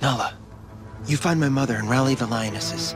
Nala, you find my mother and rally the lionesses.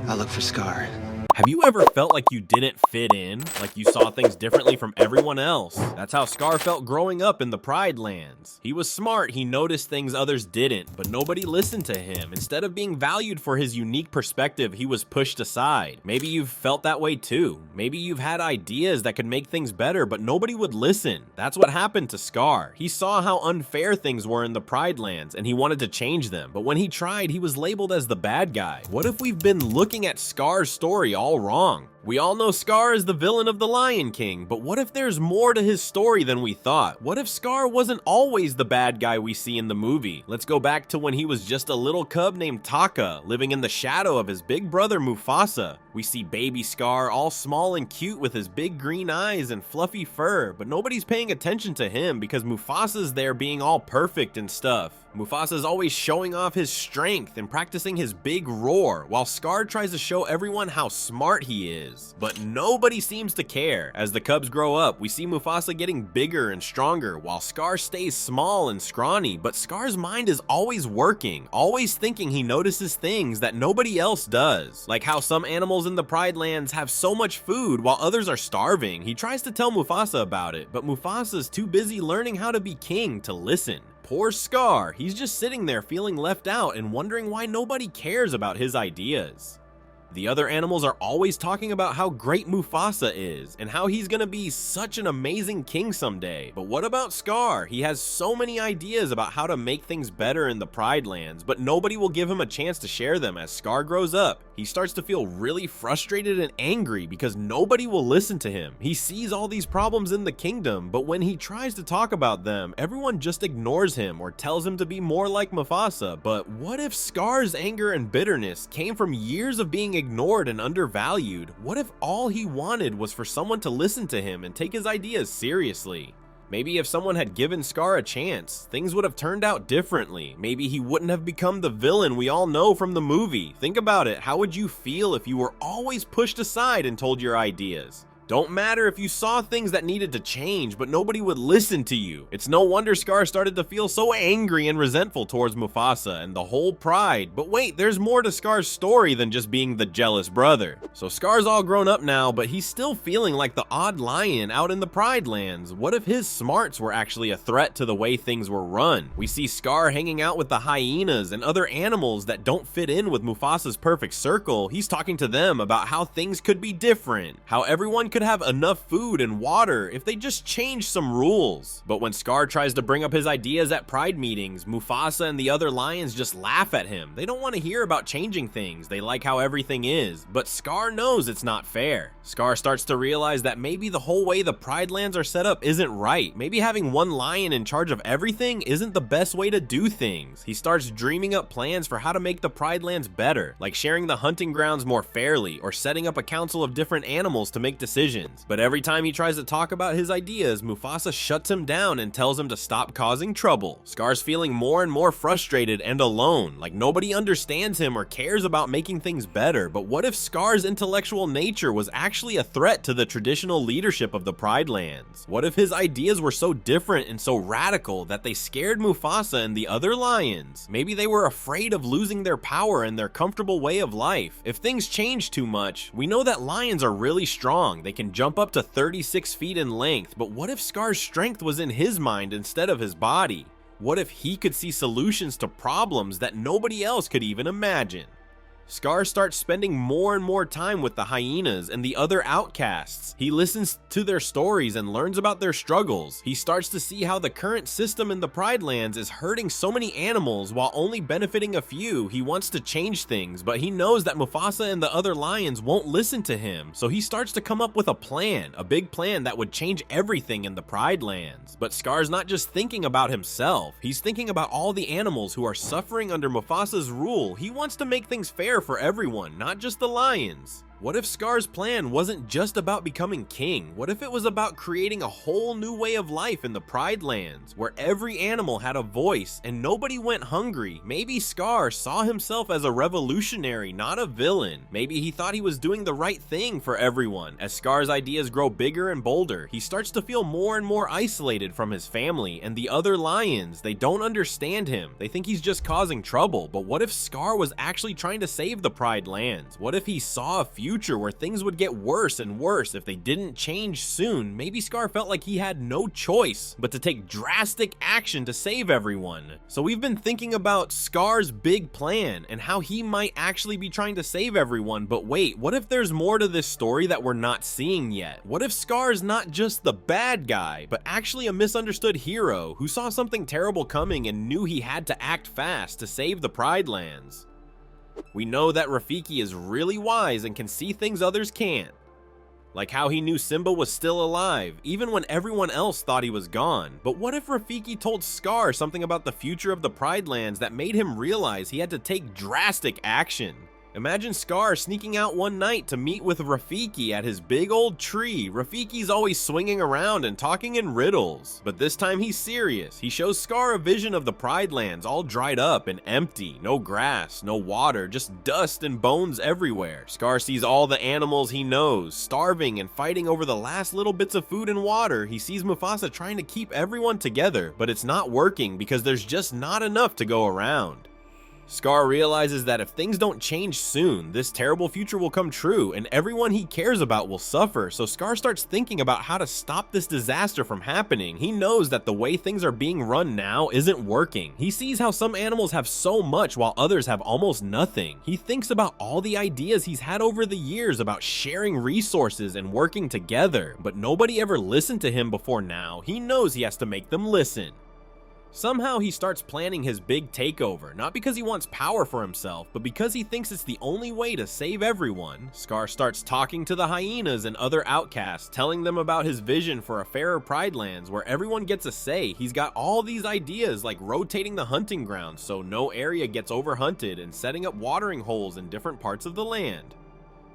I'll look for Scar. Have you ever felt like you didn't fit in? Like you saw things differently from everyone else? That's how Scar felt growing up in the Pride Lands. He was smart, he noticed things others didn't, but nobody listened to him. Instead of being valued for his unique perspective, he was pushed aside. Maybe you've felt that way too. Maybe you've had ideas that could make things better, but nobody would listen. That's what happened to Scar. He saw how unfair things were in the Pride Lands, and he wanted to change them. But when he tried, he was labeled as the bad guy. What if we've been looking at Scar's story all wrong? We all know Scar is the villain of The Lion King, but what if there's more to his story than we thought? What if Scar wasn't always the bad guy we see in the movie? Let's go back to when he was just a little cub named Taka, living in the shadow of his big brother Mufasa. We see baby Scar all small and cute with his big green eyes and fluffy fur, but nobody's paying attention to him because Mufasa's there being all perfect and stuff. Mufasa's always showing off his strength and practicing his big roar, while Scar tries to show everyone how smart he is. But nobody seems to care. As the cubs grow up, we see Mufasa getting bigger and stronger, while Scar stays small and scrawny, but Scar's mind is always working, always thinking he notices things that nobody else does. Like how some animals in the Pride Lands have so much food while others are starving. He tries to tell Mufasa about it, but Mufasa's too busy learning how to be king to listen. Poor Scar, he's just sitting there feeling left out and wondering why nobody cares about his ideas. The other animals are always talking about how great Mufasa is and how he's gonna be such an amazing king someday. But what about Scar? He has so many ideas about how to make things better in the Pride Lands, but nobody will give him a chance to share them. As Scar grows up, he starts to feel really frustrated and angry because nobody will listen to him. He sees all these problems in the kingdom, but when he tries to talk about them, everyone just ignores him or tells him to be more like Mufasa. But what if Scar's anger and bitterness came from years of being ignored and undervalued? What if all he wanted was for someone to listen to him and take his ideas seriously? Maybe if someone had given Scar a chance, things would have turned out differently. Maybe he wouldn't have become the villain we all know from the movie. Think about it. How would you feel if you were always pushed aside and told your ideas? Don't matter if you saw things that needed to change, but nobody would listen to you. It's no wonder Scar started to feel so angry and resentful towards Mufasa and the whole Pride. But wait, there's more to Scar's story than just being the jealous brother. So Scar's all grown up now, but he's still feeling like the odd lion out in the Pride Lands. What if his smarts were actually a threat to the way things were run? We see Scar hanging out with the hyenas and other animals that don't fit in with Mufasa's perfect circle. He's talking to them about how things could be different, how everyone could have enough food and water if they just changed some rules. But when Scar tries to bring up his ideas at Pride meetings, Mufasa and the other lions just laugh at him. They don't want to hear about changing things. They like how everything is. But Scar knows it's not fair. Scar starts to realize that maybe the whole way the Pride Lands are set up isn't right. Maybe having one lion in charge of everything isn't the best way to do things. He starts dreaming up plans for how to make the Pride Lands better, like sharing the hunting grounds more fairly or setting up a council of different animals to make decisions. But every time he tries to talk about his ideas, Mufasa shuts him down and tells him to stop causing trouble. Scar's feeling more and more frustrated and alone, like nobody understands him or cares about making things better. But what if Scar's intellectual nature was actually a threat to the traditional leadership of the Pride Lands? What if his ideas were so different and so radical that they scared Mufasa and the other lions? Maybe they were afraid of losing their power and their comfortable way of life. If things change too much, we know that lions are really strong. They can jump up to 36 feet in length, but what if Scar's strength was in his mind instead of his body? What if he could see solutions to problems that nobody else could even imagine? Scar starts spending more and more time with the hyenas and the other outcasts. He listens to their stories and learns about their struggles. He starts to see how the current system in the Pride Lands is hurting so many animals while only benefiting a few. He wants to change things, but he knows that Mufasa and the other lions won't listen to him. So he starts to come up with a plan, a big plan that would change everything in the Pride Lands. But Scar's not just thinking about himself. He's thinking about all the animals who are suffering under Mufasa's rule. He wants to make things fair for everyone, not just the lions. What if Scar's plan wasn't just about becoming king? What if it was about creating a whole new way of life in the Pride Lands, where every animal had a voice and nobody went hungry? Maybe Scar saw himself as a revolutionary, not a villain. Maybe he thought he was doing the right thing for everyone. As Scar's ideas grow bigger and bolder, he starts to feel more and more isolated from his family and the other lions. They don't understand him. They think he's just causing trouble. But what if Scar was actually trying to save the Pride Lands? What if he saw a future where things would get worse and worse if they didn't change soon? Maybe Scar felt like he had no choice but to take drastic action to save everyone. So we've been thinking about Scar's big plan and how he might actually be trying to save everyone. But wait, what if there's more to this story that we're not seeing yet? What if Scar's not just the bad guy, but actually a misunderstood hero who saw something terrible coming and knew he had to act fast to save the Pride Lands? We know that Rafiki is really wise and can see things others can't. Like how he knew Simba was still alive, even when everyone else thought he was gone. But what if Rafiki told Scar something about the future of the Pride Lands that made him realize he had to take drastic action? Imagine Scar sneaking out one night to meet with Rafiki at his big old tree. Rafiki's always swinging around and talking in riddles, but this time he's serious. He shows Scar a vision of the Pride Lands all dried up and empty. No grass, no water, just dust and bones everywhere. Scar sees all the animals he knows, starving and fighting over the last little bits of food and water. He sees Mufasa trying to keep everyone together, but it's not working because there's just not enough to go around. Scar realizes that if things don't change soon, this terrible future will come true and everyone he cares about will suffer. So Scar starts thinking about how to stop this disaster from happening. He knows that the way things are being run now isn't working. He sees how some animals have so much while others have almost nothing. He thinks about all the ideas he's had over the years about sharing resources and working together, but nobody ever listened to him before now. He knows he has to make them listen. Somehow he starts planning his big takeover, not because he wants power for himself, but because he thinks it's the only way to save everyone. Scar starts talking to the hyenas and other outcasts, telling them about his vision for a fairer Pride Lands where everyone gets a say. He's got all these ideas like rotating the hunting grounds so no area gets overhunted and setting up watering holes in different parts of the land.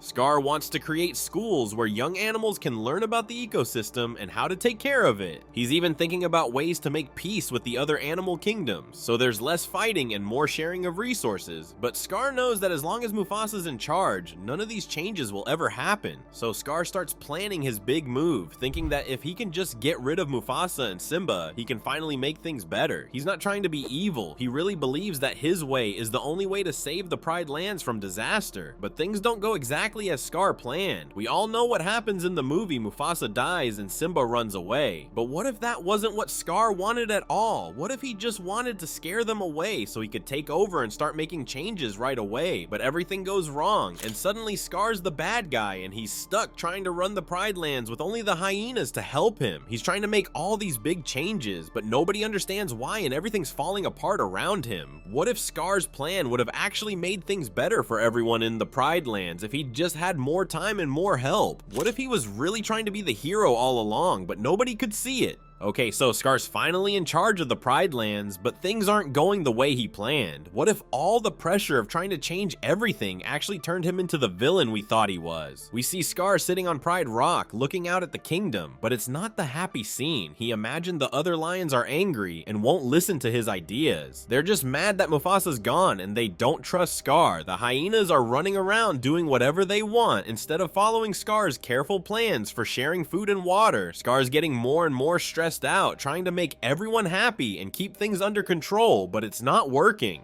Scar wants to create schools where young animals can learn about the ecosystem and how to take care of it. He's even thinking about ways to make peace with the other animal kingdoms, so there's less fighting and more sharing of resources. But Scar knows that as long as Mufasa's in charge, none of these changes will ever happen. So Scar starts planning his big move, thinking that if he can just get rid of Mufasa and Simba, he can finally make things better. He's not trying to be evil. He really believes that his way is the only way to save the Pride Lands from disaster. But things don't go exactly as Scar planned. We all know what happens in the movie. Mufasa dies and Simba runs away. But what if that wasn't what Scar wanted at all? What if he just wanted to scare them away so he could take over and start making changes right away? But everything goes wrong and suddenly Scar's the bad guy and he's stuck trying to run the Pride Lands with only the hyenas to help him. He's trying to make all these big changes, but nobody understands why and everything's falling apart around him. What if Scar's plan would have actually made things better for everyone in the Pride Lands if he just had more time and more help? What if he was really trying to be the hero all along, but nobody could see it? Okay, so Scar's finally in charge of the Pride Lands, but things aren't going the way he planned. What if all the pressure of trying to change everything actually turned him into the villain we thought he was? We see Scar sitting on Pride Rock, looking out at the kingdom, but it's not the happy scene. He imagined the other lions are angry and won't listen to his ideas. They're just mad that Mufasa's gone and they don't trust Scar. The hyenas are running around doing whatever they want instead of following Scar's careful plans for sharing food and water. Scar's getting more and more stressed out, trying to make everyone happy and keep things under control, but it's not working.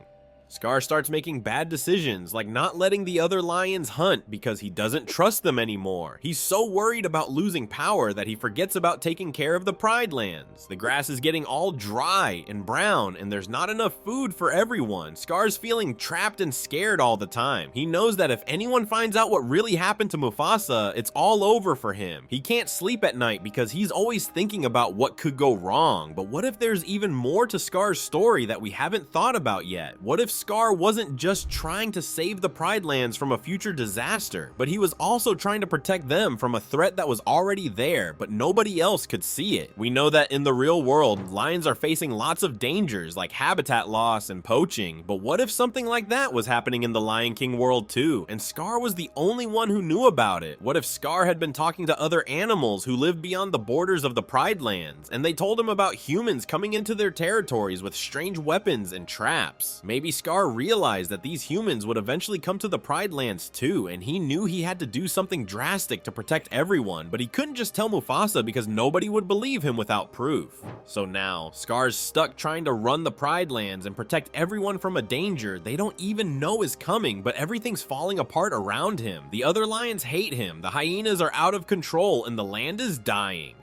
Scar starts making bad decisions, like not letting the other lions hunt because he doesn't trust them anymore. He's so worried about losing power that he forgets about taking care of the Pride Lands. The grass is getting all dry and brown, and there's not enough food for everyone. Scar's feeling trapped and scared all the time. He knows that if anyone finds out what really happened to Mufasa, it's all over for him. He can't sleep at night because he's always thinking about what could go wrong. But what if there's even more to Scar's story that we haven't thought about yet? What if Scar wasn't just trying to save the Pride Lands from a future disaster, but he was also trying to protect them from a threat that was already there, but nobody else could see it? We know that in the real world, lions are facing lots of dangers like habitat loss and poaching, but what if something like that was happening in the Lion King world too, and Scar was the only one who knew about it? What if Scar had been talking to other animals who lived beyond the borders of the Pride Lands, and they told him about humans coming into their territories with strange weapons and traps? Maybe Scar realized that these humans would eventually come to the Pride Lands too, and he knew he had to do something drastic to protect everyone, but he couldn't just tell Mufasa because nobody would believe him without proof. So now, Scar's stuck trying to run the Pride Lands and protect everyone from a danger they don't even know is coming, but everything's falling apart around him. The other lions hate him, the hyenas are out of control, and the land is dying.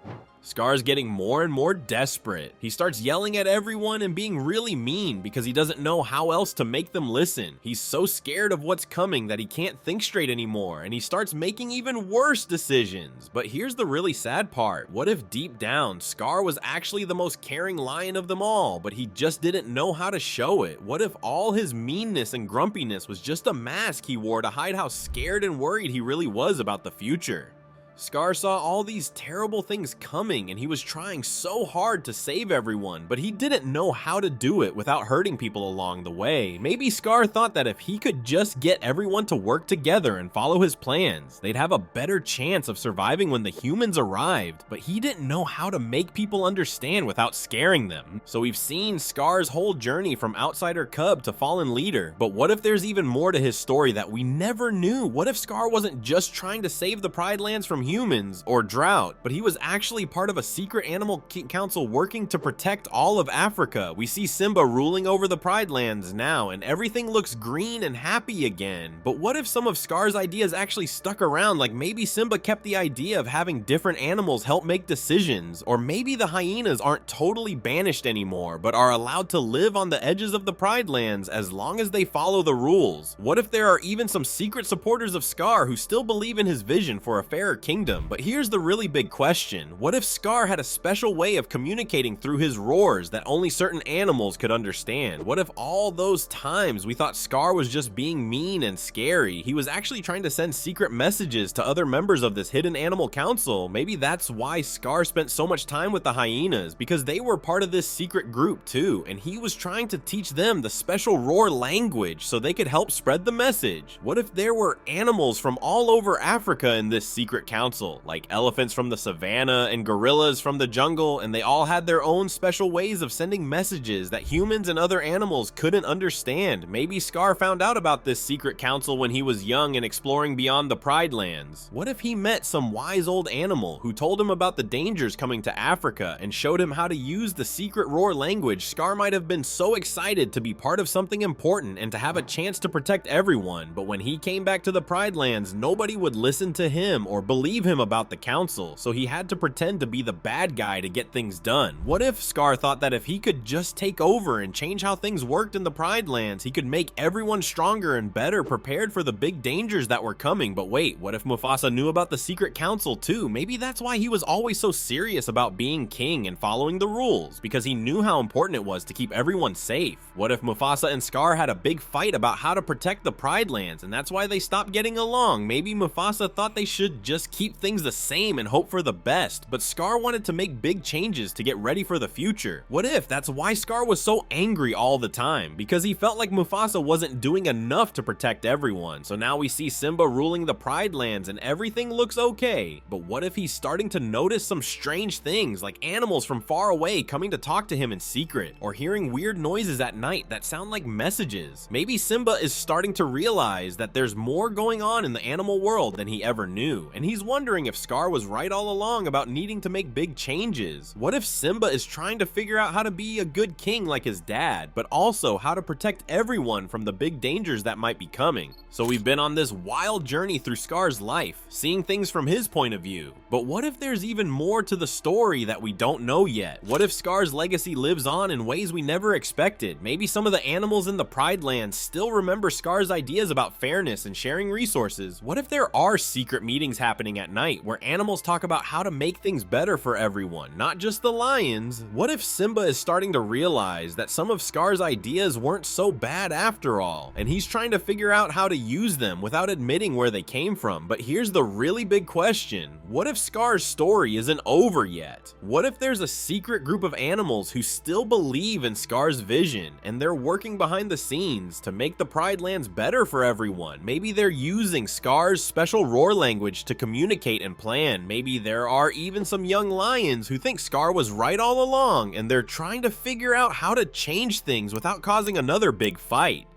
Scar's getting more and more desperate. He starts yelling at everyone and being really mean because he doesn't know how else to make them listen. He's so scared of what's coming that he can't think straight anymore, and he starts making even worse decisions. But here's the really sad part. What if deep down, Scar was actually the most caring lion of them all, but he just didn't know how to show it? What if all his meanness and grumpiness was just a mask he wore to hide how scared and worried he really was about the future? Scar saw all these terrible things coming, and he was trying so hard to save everyone, but he didn't know how to do it without hurting people along the way. Maybe Scar thought that if he could just get everyone to work together and follow his plans, they'd have a better chance of surviving when the humans arrived, but he didn't know how to make people understand without scaring them. So we've seen Scar's whole journey from outsider cub to fallen leader, but what if there's even more to his story that we never knew? What if Scar wasn't just trying to save the Pride Lands from humans or drought, but he was actually part of a secret animal council working to protect all of Africa? We see Simba ruling over the Pride Lands now, and everything looks green and happy again. But what if some of Scar's ideas actually stuck around? Like maybe Simba kept the idea of having different animals help make decisions, or maybe the hyenas aren't totally banished anymore, but are allowed to live on the edges of the Pride Lands as long as they follow the rules. What if there are even some secret supporters of Scar who still believe in his vision for a fairer kingdom? But here's the really big question. What if Scar had a special way of communicating through his roars that only certain animals could understand? What if all those times we thought Scar was just being mean and scary, he was actually trying to send secret messages to other members of this hidden animal council? Maybe that's why Scar spent so much time with the hyenas, because they were part of this secret group too, and he was trying to teach them the special roar language so they could help spread the message. What if there were animals from all over Africa in this secret council, like elephants from the savannah and gorillas from the jungle, and they all had their own special ways of sending messages that humans and other animals couldn't understand? Maybe Scar found out about this secret council when he was young and exploring beyond the Pride Lands. What if he met some wise old animal who told him about the dangers coming to Africa and showed him how to use the secret roar language? Scar might have been so excited to be part of something important and to have a chance to protect everyone, but when he came back to the Pride Lands, nobody would listen to him or believe him about the council, so he had to pretend to be the bad guy to get things done. What if Scar thought that if he could just take over and change how things worked in the Pride Lands, he could make everyone stronger and better prepared for the big dangers that were coming? But wait, what if Mufasa knew about the secret council too? Maybe that's why he was always so serious about being king and following the rules, because he knew how important it was to keep everyone safe. What if Mufasa and Scar had a big fight about how to protect the Pride Lands, and that's why they stopped getting along? Maybe Mufasa thought they should just keep things the same and hope for the best, but Scar wanted to make big changes to get ready for the future. What if that's why Scar was so angry all the time? Because he felt like Mufasa wasn't doing enough to protect everyone. So now we see Simba ruling the Pride Lands and everything looks okay. But what if he's starting to notice some strange things, like animals from far away coming to talk to him in secret, or hearing weird noises at night that sound like messages? Maybe Simba is starting to realize that there's more going on in the animal world than he ever knew, and he's wondering if Scar was right all along about needing to make big changes. What if Simba is trying to figure out how to be a good king like his dad, but also how to protect everyone from the big dangers that might be coming? So we've been on this wild journey through Scar's life, seeing things from his point of view. But what if there's even more to the story that we don't know yet? What if Scar's legacy lives on in ways we never expected? Maybe some of the animals in the Pride Lands still remember Scar's ideas about fairness and sharing resources. What if there are secret meetings happening at night where animals talk about how to make things better for everyone, not just the lions. What if Simba is starting to realize that some of Scar's ideas weren't so bad after all, and he's trying to figure out how to use them without admitting where they came from? But here's the really big question. What if Scar's story isn't over yet? What if there's a secret group of animals who still believe in Scar's vision, and they're working behind the scenes to make the Pride Lands better for everyone? Maybe they're using Scar's special roar language to communicate and plan. Maybe there are even some young lions who think Scar was right all along, and they're trying to figure out how to change things without causing another big fight.